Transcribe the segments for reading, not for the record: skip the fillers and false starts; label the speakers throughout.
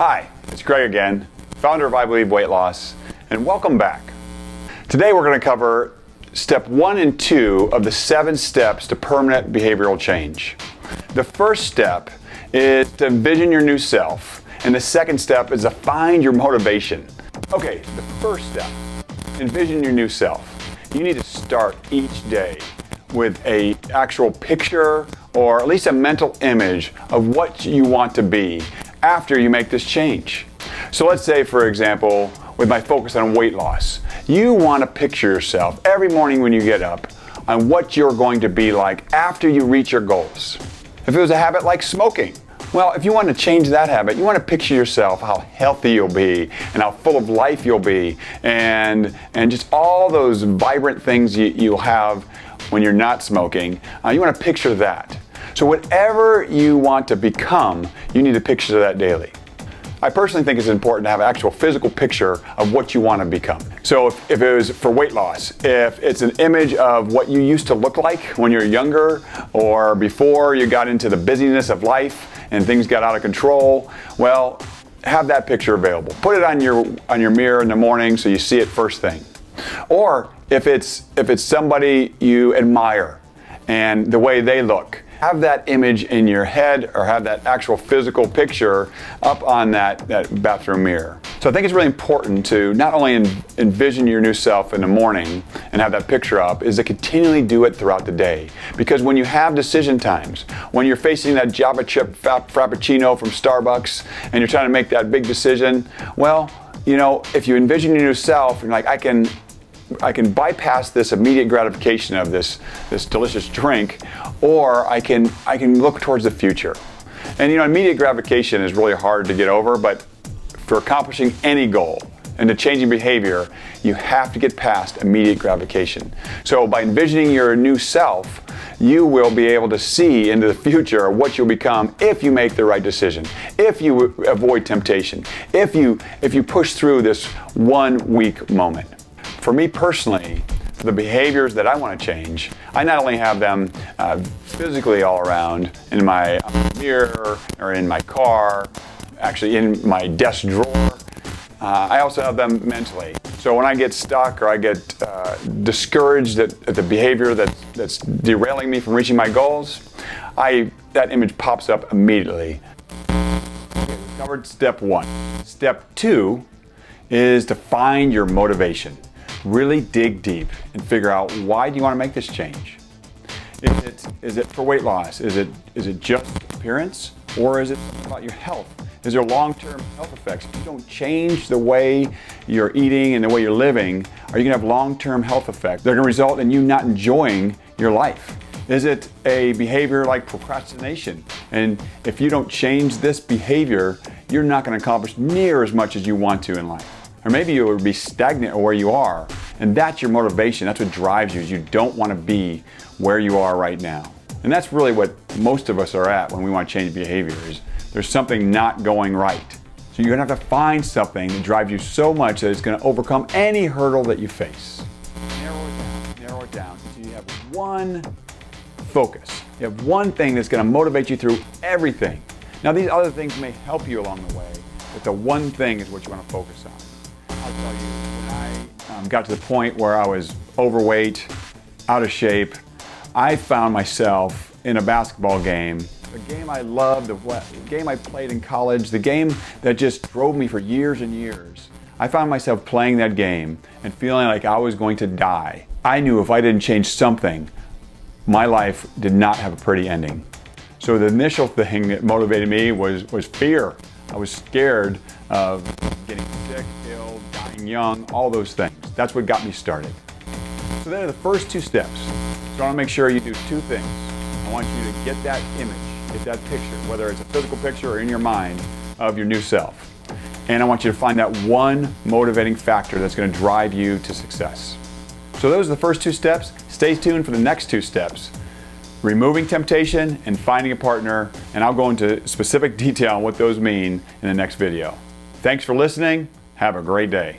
Speaker 1: Hi, it's Greg again, founder of I Believe Weight Loss, and welcome back. Today we're going to cover step 1 and 2 of the 7 steps to permanent behavioral change. The first step is to envision your new self, and the second step is to find your motivation. Okay, the first step, envision your new self. You need to start each day with an actual picture or at least a mental image of what you want to be after you make this change. So let's say, for example, with my focus on weight loss, you want to picture yourself every morning when you get up on what you're going to be like after you reach your goals. If it was a habit like smoking, well, if you want to change that habit, you want to picture yourself how healthy you'll be and how full of life you'll be and just all those vibrant things you'll have when you're not smoking. You want to picture that. So whatever you want to become, you need to picture that daily. I personally think it's important to have an actual physical picture of what you want to become. So if it was for weight loss, if it's an image of what you used to look like when you were younger or before you got into the busyness of life and things got out of control, well, have that picture available. Put it on your mirror in the morning so you see it first thing. Or if it's somebody you admire and the way they look, have that image in your head or have that actual physical picture up on that bathroom mirror. So I think it's really important to not only envision your new self in the morning and have that picture up, is to continually do it throughout the day. Because when you have decision times, when you're facing that Java chip frappuccino from Starbucks and you're trying to make that big decision, well, you know, if you envision your new self, you're like, I can bypass this immediate gratification of this delicious drink, or I can look towards the future. And you know, immediate gratification is really hard to get over, but for accomplishing any goal and to changing behavior, you have to get past immediate gratification. So by envisioning your new self, you will be able to see into the future what you'll become if you make the right decision, if you avoid temptation, if you push through this 1 week moment. For me personally, for the behaviors that I want to change, I not only have them physically all around in my mirror or in my car, actually in my desk drawer, I also have them mentally. So when I get stuck or I get discouraged at the behavior that's derailing me from reaching my goals, that image pops up immediately. Okay, we covered step 1. Step 2 is to find your motivation. Really dig deep and figure out, why do you want to make this change? Is it for weight loss? Is it just appearance? Or is it about your health? Is there long-term health effects? If you don't change the way you're eating and the way you're living, are you going to have long-term health effects? They're going to result in you not enjoying your life. Is it a behavior like procrastination? And if you don't change this behavior, you're not going to accomplish near as much as you want to in life. Or maybe you will be stagnant where you are, and that's your motivation. That's what drives you, is you don't want to be where you are right now. And that's really what most of us are at when we want to change behavior, is there's something not going right. So you're going to have to find something that drives you so much that it's going to overcome any hurdle that you face. Narrow it down until you have one focus. You have one thing that's going to motivate you through everything. Now, these other things may help you along the way, but the one thing is what you want to focus on. I'll tell you, when I got to the point where I was overweight, out of shape, I found myself in a basketball game, a game I loved, the game I played in college, the game that just drove me for years and years. I found myself playing that game and feeling like I was going to die. I knew if I didn't change something, my life did not have a pretty ending. So the initial thing that motivated me was fear. I was scared of getting sick, ill, dying young, all those things. That's what got me started. So there are the first 2 steps. So I want to make sure you do 2 things. I want you to get that image, get that picture, whether it's a physical picture or in your mind, of your new self. And I want you to find that one motivating factor that's going to drive you to success. So those are the first 2 steps. Stay tuned for the next 2 steps. Removing temptation and finding a partner, and I'll go into specific detail on what those mean in the next video. Thanks for listening. Have a great day.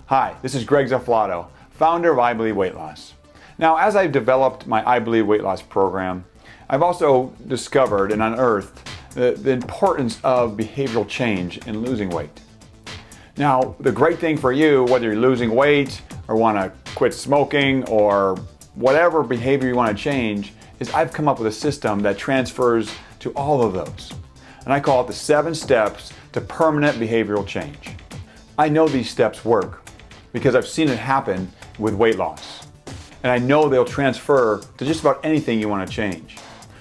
Speaker 1: Hi, this is Greg Zafflato, founder of I Believe Weight Loss. Now, as I've developed my I Believe Weight Loss program, I've also discovered and unearthed the importance of behavioral change in losing weight. Now, the great thing for you, whether you're losing weight or want to quit smoking or whatever behavior you want to change, is I've come up with a system that transfers to all of those. And I call it the 7 steps to permanent behavioral change. I know these steps work because I've seen it happen with weight loss. And I know they'll transfer to just about anything you want to change.